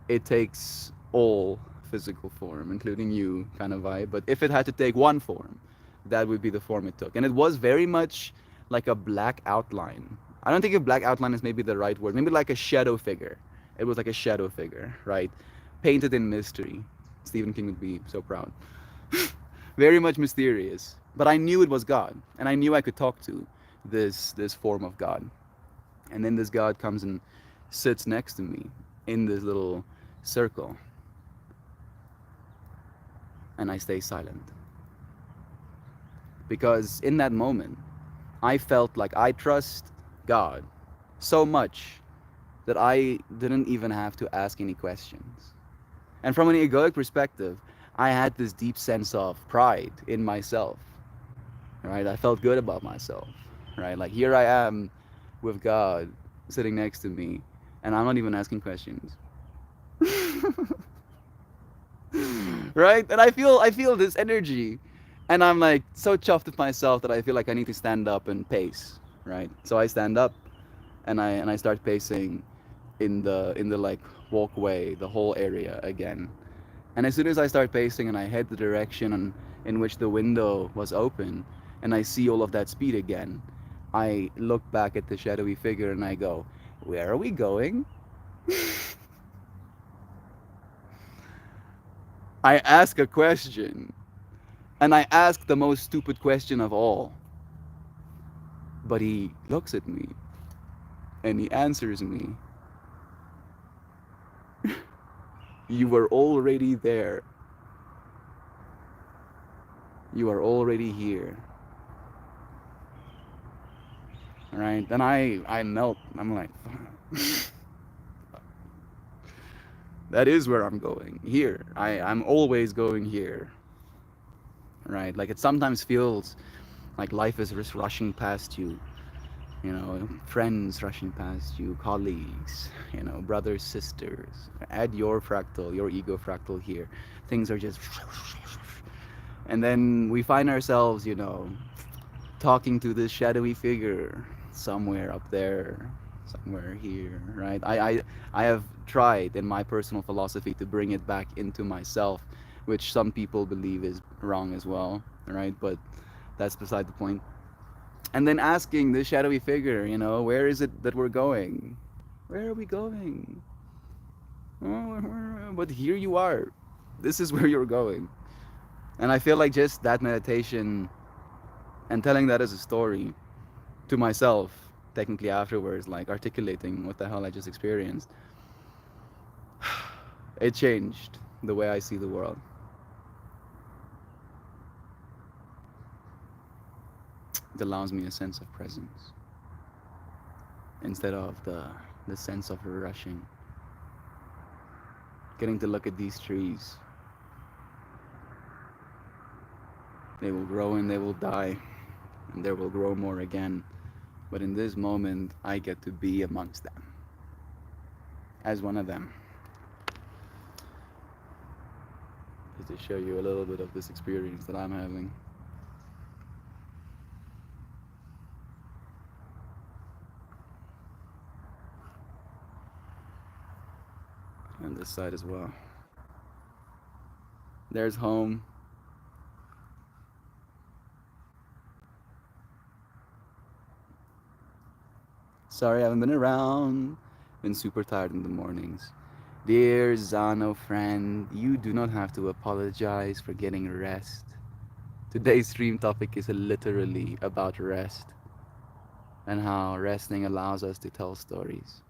it takes all physical form, including you, kind of vibe, but if it had to take one form, that would be the form it took. And it was very much like a black outline. I don't think a black outline is maybe the right word. Maybe like a shadow figure. It was like a shadow figure, right? Painted in mystery. Stephen King would be so proud. Very much mysterious. But I knew it was God, and I knew I could talk to this form of God. And then this God comes and sits next to me in this little circle, and I stay silent. Because in that moment, I felt like I trust God so much that I didn't even have to ask any questions. And from an egoic perspective, I had this deep sense of pride in myself, right? I felt good about myself, right? Like here I am with God sitting next to me, and I'm not even asking questions. Right? And I feel this energy, and I'm like so chuffed with myself that I feel like I need to stand up and pace, right? So I stand up and I start pacing in the like walkway, the whole area again. And as soon as I start pacing and I head the direction in which the window was open, and I see all of that speed again, I look back at the shadowy figure and I go, "Where are we going?" I ask a question, and I ask the most stupid question of all. But he looks at me and he answers me, "You were already there. You are already here." All right? Then I melt. I'm like, that is where I'm going. Here. I'm always going here. Right? Like it sometimes feels like life is just rushing past you. You know, friends rushing past you, colleagues, you know, brothers, sisters. Add your fractal, your ego fractal here. Things are just. And then we find ourselves, you know, talking to this shadowy figure somewhere up there, somewhere here, right? I have tried in my personal philosophy to bring it back into myself, which some people believe is wrong as well, right? But that's beside the point. And then asking this shadowy figure, you know, where is it that we're going? Where are we going? But here you are. This is where you're going. And I feel like just that meditation and telling that as a story to myself, technically afterwards, like articulating what the hell I just experienced, it changed the way I see the world. It allows me a sense of presence instead of the sense of rushing. Getting to look at these trees. They will grow and they will die, and there will grow more again. But in this moment, I get to be amongst them as one of them. Just to show you a little bit of this experience that I'm having. And this side as well. There's home. Sorry, I haven't been around. Been super tired in the mornings. Dear Zano friend, you do not have to apologize for getting rest. Today's stream topic is literally about rest and how resting allows us to tell stories.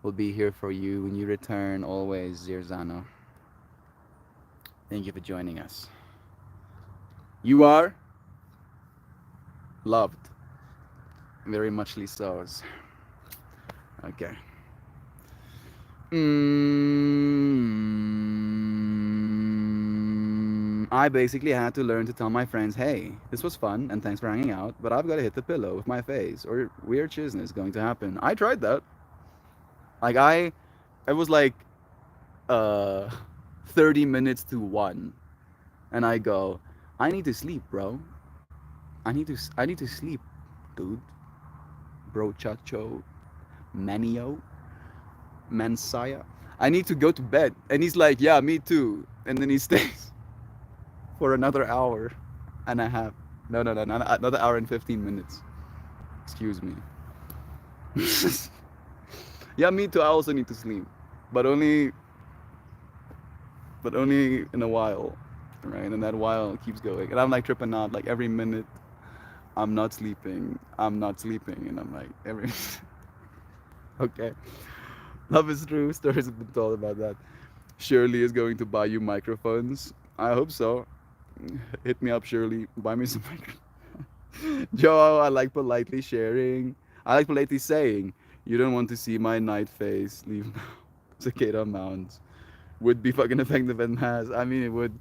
We'll be here for you when you return always, dear Zano. Thank you for joining us. You are loved. Very muchly so. Okay. I basically had to learn to tell my friends, hey, this was fun and thanks for hanging out, but I've got to hit the pillow with my face or weird shizness is going to happen. I tried that. Like it was like uh 30 minutes to 1 and I go, I need to sleep, bro. I need to sleep, dude. Bro chacho, manio, mansaya. I need to go to bed. And he's like, yeah, me too. And then he stays for another hour and a half. No, another hour and 15 minutes. Excuse me. Yeah, me too. I also need to sleep, but only in a while, right? And that while keeps going, and I'm like tripping out like every minute. I'm not sleeping, and I'm like every. Okay, love is true. Stories have been told about that. Shirley is going to buy you microphones. I hope so. Hit me up, Shirley. Buy me some microphones. Joe, I like politely sharing. I like politely saying, you don't want to see my night face. Leave now. Cicada mounds. Would be fucking effective and mass. I mean, it would.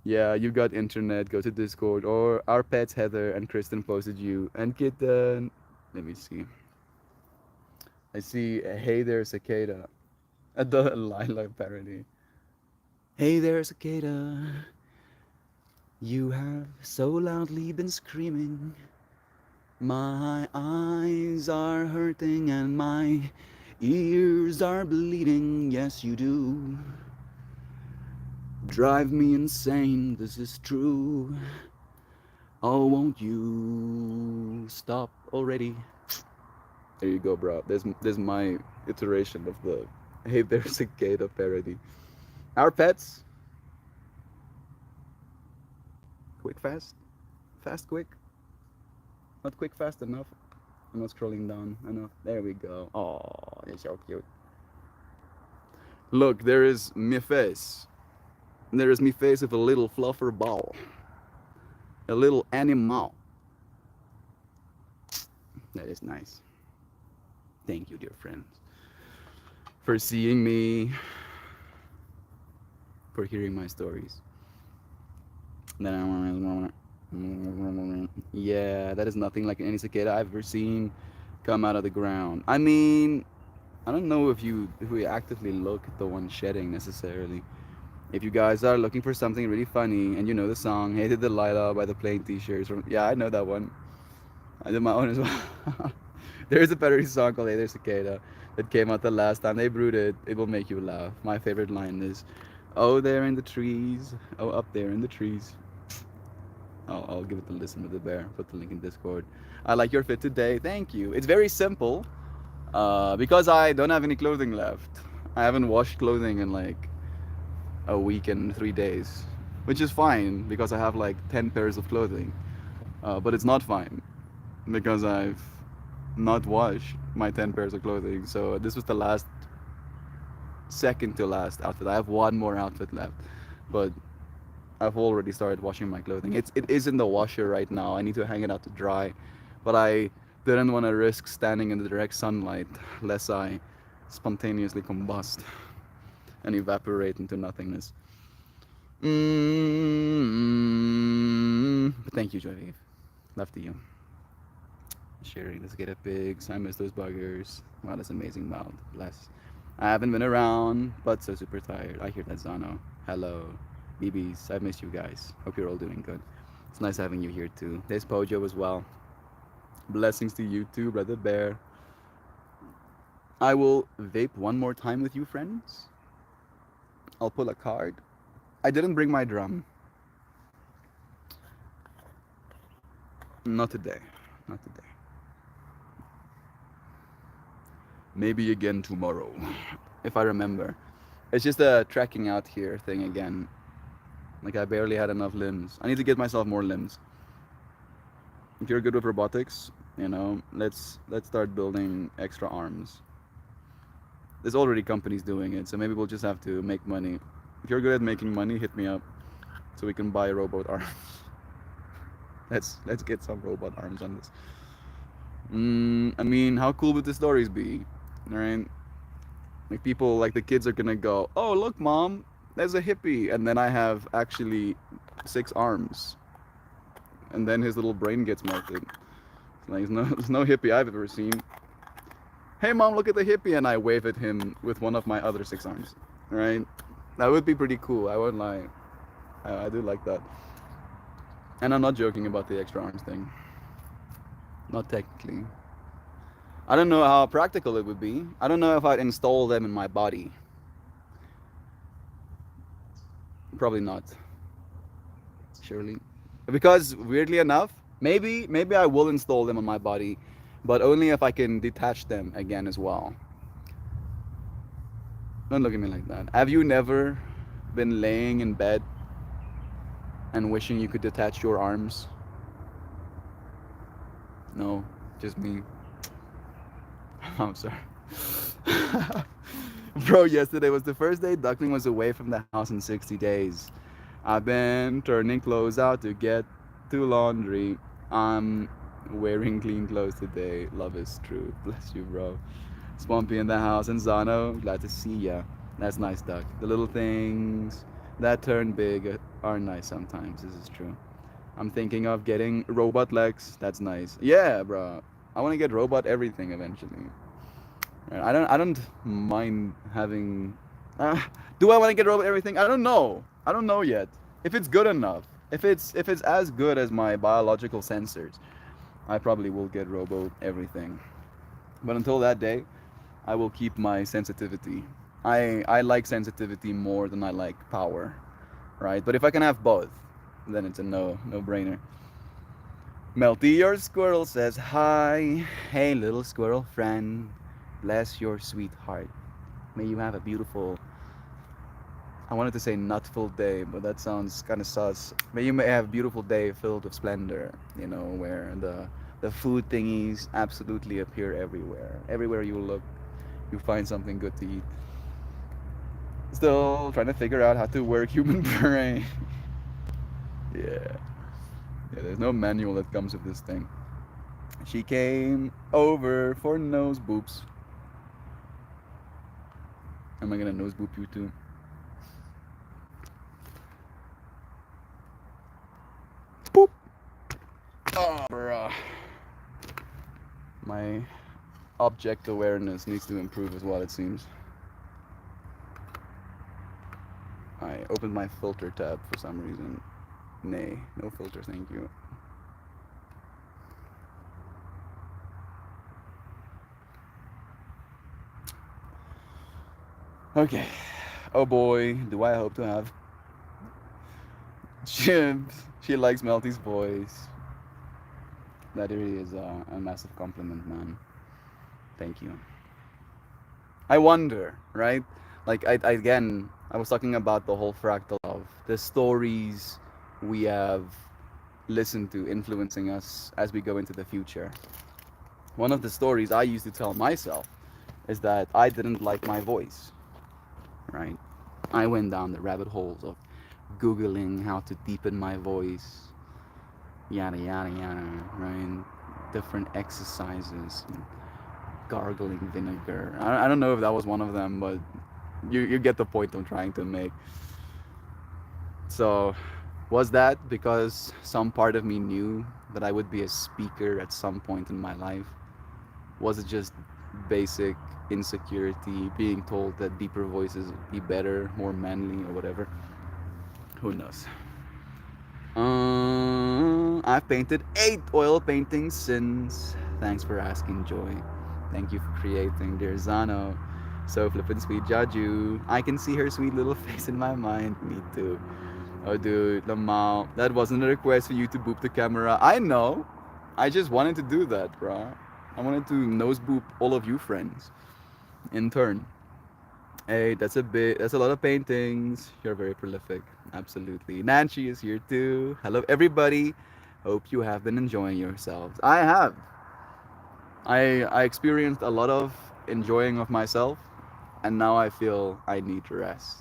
Yeah, you got internet. Go to Discord. Or our pets, Heather and Kristen, posted you. And Kitten. Let me see. I see a Hey There Cicada. The Lila parody. Hey there, cicada. You have so loudly been screaming. My eyes are hurting and my ears are bleeding. Yes, you do. Drive me insane, this is true. Oh, won't you stop already? There you go, bro. There's my iteration of the Hey There's a Cicada parody. Our pets, quick, fast, fast, quick. Not quick, fast enough. I'm not scrolling down enough. There we go. Oh, you're so cute. Look, there is me face. There is me face with a little fluffer ball. A little animal. That is nice. Thank you, dear friends, for seeing me, for hearing my stories. Yeah, that is nothing like any cicada I've ever seen come out of the ground. I mean, I don't know if we actively look at the one shedding necessarily. If you guys are looking for something really funny and you know the song "Hated Delilah" by the Plain T-shirts, yeah, I know that one. I did my own as well. There's a parody song called "Hey There Cicada" that came out the last time they brewed it. It will make you laugh. My favorite line is, "Oh, there in the trees. Oh, up there in the trees." I'll give it a listen with the bear. Put the link in Discord. I like your fit today. Thank you. It's very simple. Because I don't have any clothing left. I haven't washed clothing in like a week and 3 days, which is fine because I have like 10 pairs of clothing. But it's not fine because I've not washed my 10 pairs of clothing. So this was the last, second to last outfit. I have one more outfit left, but I've already started washing my clothing. It is in the washer right now. I need to hang it out to dry, but I didn't want to risk standing in the direct sunlight lest I spontaneously combust and evaporate into nothingness. But thank you, Joy. Love to you. Sharing the Cicada pigs. I miss those buggers. Wow, that's amazing mouth. Bless. I haven't been around, but so super tired. I hear that, Zano. Hello. BBs, I've missed you guys. Hope you're all doing good. It's nice having you here too. There's Pojo as well. Blessings to you too, Brother Bear. I will vape one more time with you, friends. I'll pull a card. I didn't bring my drum. Not today. Not today. Maybe again tomorrow, if I remember. It's just a trekking out here thing again. Like I barely had enough limbs. I need to get myself more limbs. If you're good with robotics, you know, let's start building extra arms. There's already companies doing it, so maybe we'll just have to make money. If you're good at making money, hit me up so we can buy robot arms. Let's get some robot arms on this. I mean, how cool would the stories be, right? Like people, like the kids are gonna go, "Oh, look, mom, there's a hippie," and then I have actually 6 arms, and then his little brain gets melted. Like, there's no hippie I've ever seen. Hey, mom, look at the hippie, and I wave at him with one of my other 6 arms. Right? That would be pretty cool. I won't lie. I do like that. And I'm not joking about the extra arms thing. Not technically. I don't know how practical it would be. I don't know if I'd install them in my body. Probably not. Surely. Because weirdly enough, maybe I will install them on my body, but only if I can detach them again as well. Don't look at me like that. Have you never been laying in bed and wishing you could detach your arms? No, just me. I'm sorry. Bro, yesterday was the first day Duckling was away from the house in 60 days. I've been turning clothes out to get to laundry. I'm wearing clean clothes today. Love is true. Bless you, bro. Swampy in the house and Zano, glad to see ya. That's nice, Duck. The little things that turn big are nice sometimes. This is true. I'm thinking of getting robot legs. That's nice. Yeah, bro. I want to get robot everything eventually. Right, I don't mind having. Do I want to get robot everything? I don't know. I don't know yet. If it's good enough, if it's as good as my biological sensors, I probably will get robo everything. But until that day, I will keep my sensitivity. I like sensitivity more than I like power. right? But if I can have both, then it's a no-brainer. Melty, your squirrel says hi. Hey, little squirrel friend. Bless your sweet heart. May you have a beautiful, I wanted to say nutful day, but that sounds kind of sus. May have a beautiful day filled with splendor, where the food thingies absolutely appear everywhere. Everywhere you look, you find something good to eat. Still trying to figure out how to work human brain. Yeah. Yeah, there's no manual that comes with this thing. She came over for nose boops. Am I gonna nose boop you too? Boop! Oh, bruh. My object awareness needs to improve as well, it seems. I opened my filter tab for some reason. Nay, no filter, thank you. Okay. Oh boy, do I hope to have Jibs. She likes Melty's voice. That really is a massive compliment, man. Thank you. I wonder, right? Like, again, I was talking about the whole fractal of the stories we have listened to influencing us as we go into the future. One of the stories I used to tell myself is that I didn't like my voice, right? I went down the rabbit holes of Googling how to deepen my voice, yada, yada, yada, right? Different exercises, gargling vinegar. I don't know if that was one of them, but you get the point I'm trying to make. So, was that because some part of me knew that I would be a speaker at some point in my life? Was it just basic insecurity, being told that deeper voices would be better, more manly, or whatever? Who knows? I've painted 8 oil paintings since. Thanks for asking, Joy. Thank you for creating, dear Zano. So flippin' sweet Jaju. I can see her sweet little face in my mind. Me too. Oh, dude, Lamau. That wasn't a request for you to boop the camera. I know. I just wanted to do that, bro. I wanted to nose boop all of you friends in turn. Hey, that's a bit. That's a lot of paintings. You're very prolific. Absolutely. Nancy is here too. Hello, everybody. Hope you have been enjoying yourselves. I have. I experienced a lot of enjoying of myself, and now I feel I need to rest.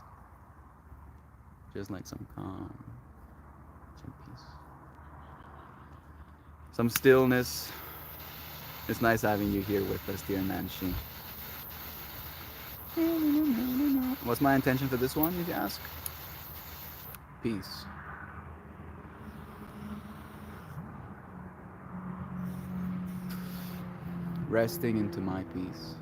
Just like some calm, some peace, some stillness. It's nice having you here with us, dear Nancy. What's my intention for this one, if you ask? Peace. Resting into my peace.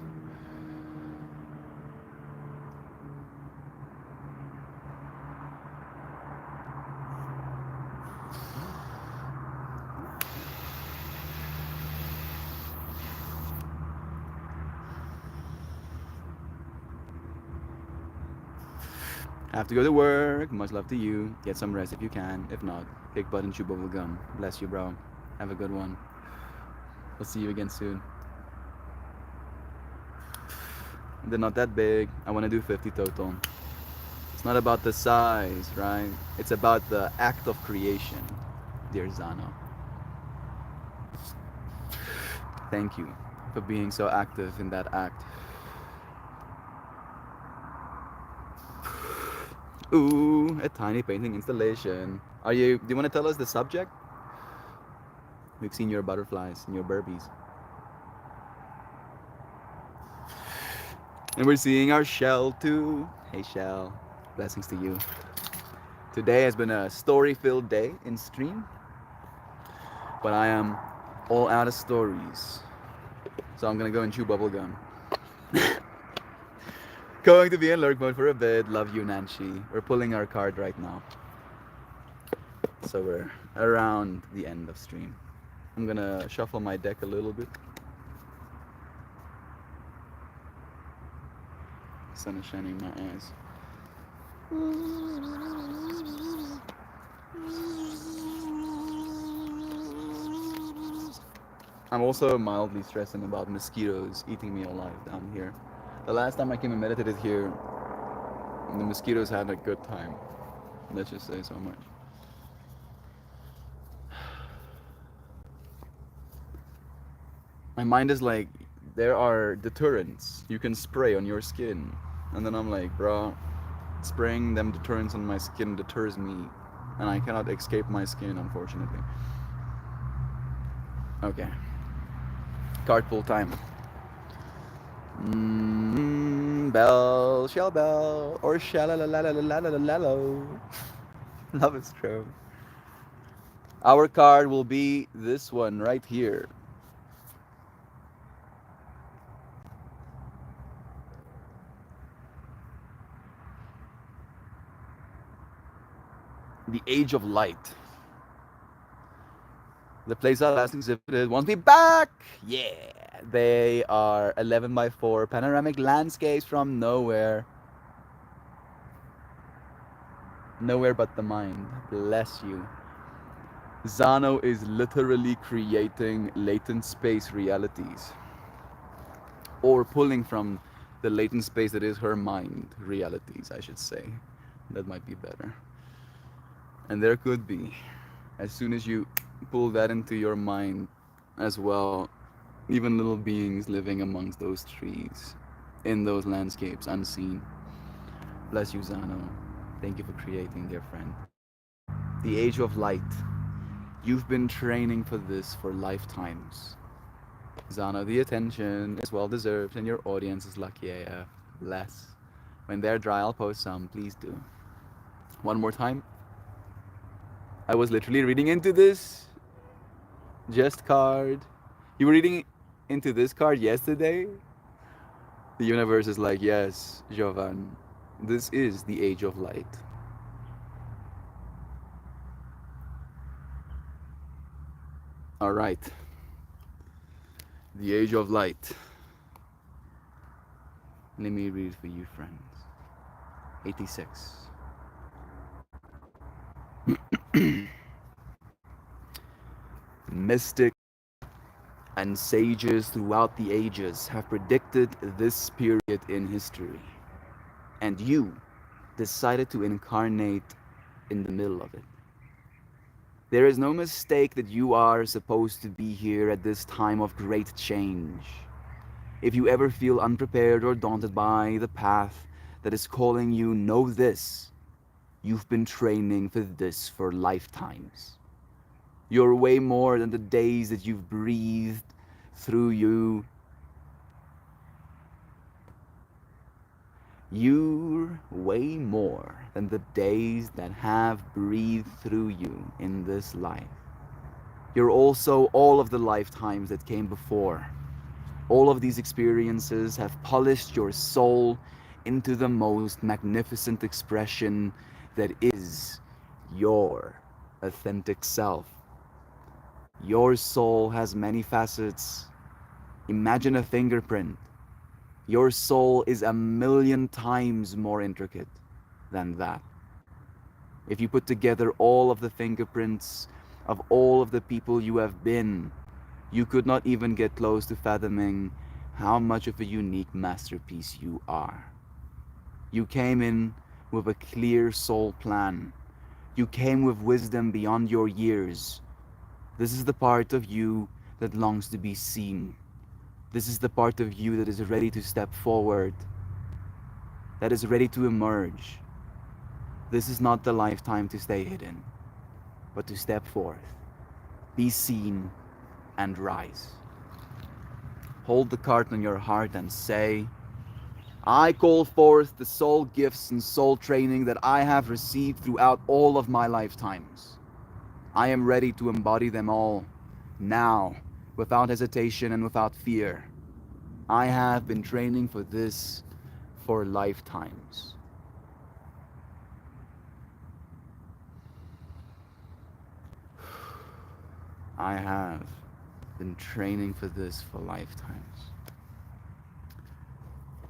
Have to go to work. Much love to you. Get some rest if you can. If not, kick butt and chew bubble gum. Bless you, bro. Have a good one. We'll see you again soon. They're not that big. I want to do 50 total. It's not about the size, right? It's about the act of creation, dear Zano. Thank you for being so active in that act. Ooh, a tiny painting installation. Do you want to tell us the subject? We've seen your butterflies and your burpees. And we're seeing our Shell too. Hey Shell, blessings to you. Today has been a story-filled day in stream, but I am all out of stories. So I'm gonna go and chew bubblegum. Going to be in lurk mode for a bit. Love you, Nancy. We're pulling our card right now. So we're around the end of stream. I'm gonna shuffle my deck a little bit. Sun is shining in my eyes. I'm also mildly stressing about mosquitoes eating me alive down here. The last time I came and meditated here, the mosquitoes had a good time. Let's just say so much. My mind is like, there are deterrents you can spray on your skin. And then I'm like, bro, spraying them deterrents on my skin deters me. And I cannot escape my skin, unfortunately. Okay. Card pull time. Bell, shell bell, or shalalalalalalalo. Love is true. Our card will be this one right here. The Age of Light. The place I last exhibited wants me back! Yeah! They are 11 by 4 panoramic landscapes from nowhere. Nowhere but the mind. Bless you. Zano is literally creating latent space realities. Or pulling from the latent space that is her mind realities, I should say. That might be better. And there could be, as soon as you pull that into your mind as well, even little beings living amongst those trees, in those landscapes unseen. Bless you, Zano. Thank you for creating, dear friend. The Age of Light. You've been training for this for lifetimes. Zano, the attention is well deserved, and your audience is lucky AF. Bless. When they're dry, I'll post some. Please do. One more time. I was literally reading into this. Just card. You were reading into this card yesterday? The universe is like, yes, Jovan, this is the Age of Light. Alright. The Age of Light. Let me read for you, friends. 86. Mystics and sages throughout the ages have predicted this period in history. And you decided to incarnate in the middle of it. There is no mistake that you are supposed to be here at this time of great change. If you ever feel unprepared or daunted by the path that is calling you, know this. You've been training for this for lifetimes. You're way more than the days that you've breathed through you. You're way more than the days that have breathed through you in this life. You're also all of the lifetimes that came before. All of these experiences have polished your soul into the most magnificent expression that is your authentic self. Your soul has many facets. Imagine a fingerprint. Your soul is 1,000,000 times more intricate than that. If you put together all of the fingerprints of all of the people you have been, you could not even get close to fathoming how much of a unique masterpiece you are. You came in with a clear soul plan. You came with wisdom beyond your years. This is the part of you that longs to be seen. This is the part of you that is ready to step forward, that is ready to emerge. This is not the lifetime to stay hidden, but to step forth, be seen, and rise. Hold the card on your heart and say, I call forth the soul gifts and soul training that I have received throughout all of my lifetimes. I am ready to embody them all, now, without hesitation and without fear. I have been training for this for lifetimes. I have been training for this for lifetimes.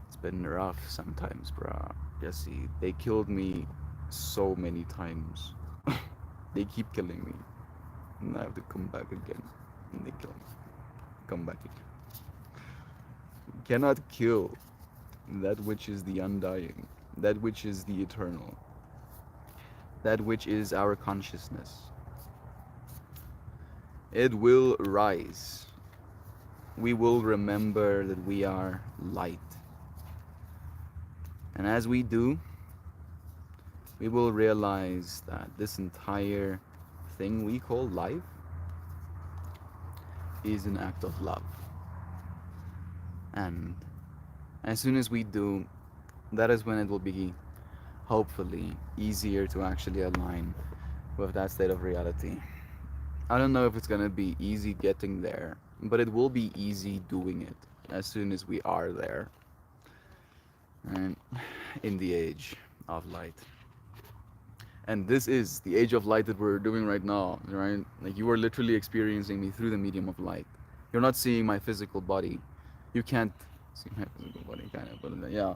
It's been rough sometimes, bruh. Jesse, they killed me so many times. They keep killing me. And I have to come back again. And they kill me. come back again. Cannot kill that which is the undying, that which is the eternal, that which is our consciousness. It will rise. We will remember that we are light. And as we do, we will realize that this entire thing we call life is an act of love. And as soon as we do, that is when it will be hopefully easier to actually align with that state of reality. I don't know if it's gonna be easy getting there, but it will be easy doing it as soon as we are there. And in the age of light. And this is the age of light that we're doing right now, right? Like you are literally experiencing me through the medium of light. You're not seeing my physical body. You can't see my physical body, kind of, but yeah.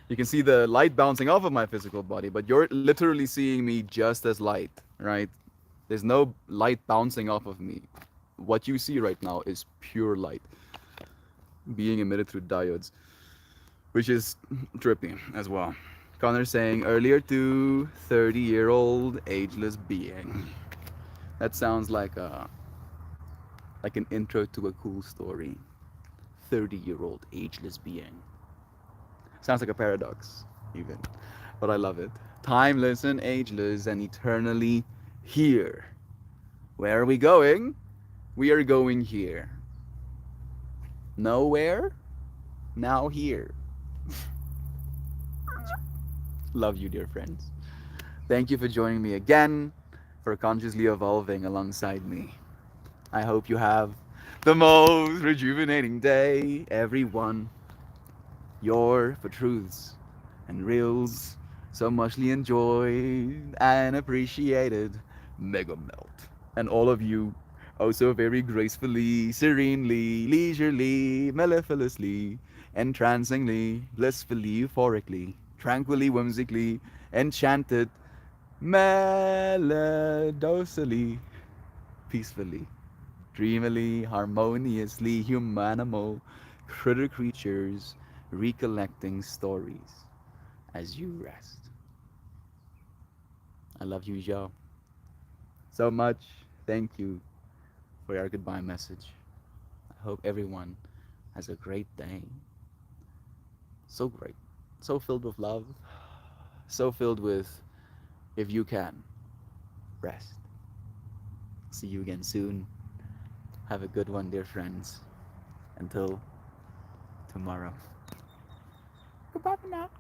You can see the light bouncing off of my physical body, but you're literally seeing me just as light, right? There's no light bouncing off of me. What you see right now is pure light being emitted through diodes, which is trippy as well. Connor saying earlier to 30-year-old ageless being. That sounds like an intro to a cool story. 30-year-old ageless being. Sounds like a paradox, even. But I love it. Timeless and ageless and eternally here. Where are we going? We are going here. Nowhere? Now here. Love you, dear friends. Thank you for joining me again, for consciously evolving alongside me. I hope you have the most rejuvenating day, everyone. Your for truths and reels so muchly enjoyed and appreciated Mega Melt. And all of you, oh so very gracefully, serenely, leisurely, mellifluously, entrancingly, blissfully, euphorically, tranquilly, whimsically, enchanted, melodosally, peacefully, dreamily, harmoniously, humanimal, critter creatures, recollecting stories as you rest. I love you, Joe, so much. Thank you for your goodbye message. I hope everyone has a great day. So great. So filled with love. So filled with, if you can, rest. See you again soon. Have a good one, dear friends. Until tomorrow. Goodbye for now.